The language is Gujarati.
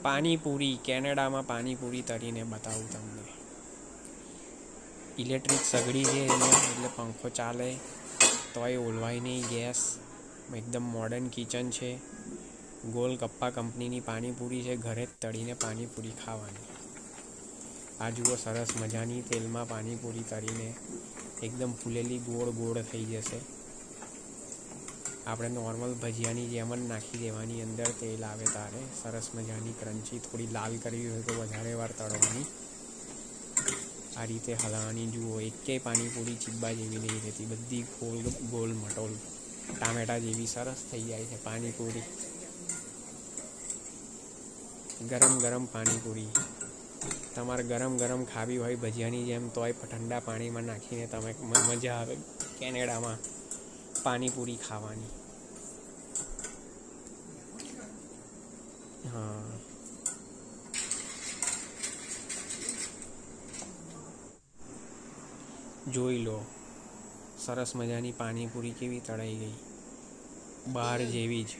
પાણીપુરી કેનેડામાં પાણીપુરી તરીને બતાવું તમને. ઇલેક્ટ્રિક સગડી છે અહીંયા, એટલે પંખો ચાલે તોય ઓલવાય નહીં ગેસ. એકદમ મોડર્ન કિચન છે. ગોલગપ્પા કંપનીની પાણીપુરી છે, ઘરે જ તળીને પાણીપુરી ખાવાની. આ જુઓ સરસ મજાની તેલમાં પાણીપુરી તળીને એકદમ ફૂલેલી ગોળ ગોળ થઈ જશે. આપણે નોર્મલ ભજીયાની જેમ જ નાખી દેવાની, અંદર તેલ આવે તારે. સરસ મજાની ક્રન્ચી, થોડી લાલ કરવી હોય તો વધારે વાર તળવાની. આ રીતે હલાવવાની. જુઓ એકેય પાણીપુરી ચીબ્બા જેવી નહીં રહેતી, બધી ગોલ ગોલ મટોલ ટામેટા જેવી સરસ થઈ જાય છે પાણીપુરી. ગરમ ગરમ પાણીપુરી તમારે ગરમ ગરમ ખાવી હોય ભજીયાની જેમ, તોય ઠંડા પાણીમાં નાખીને તમે મજા આવે કેનેડામાં પાણીપુરી ખાવાની. હા, જોઈ લો સરસ મજાની પાણીપુરી કેવી તળાઈ ગઈ, બહાર જેવી જ.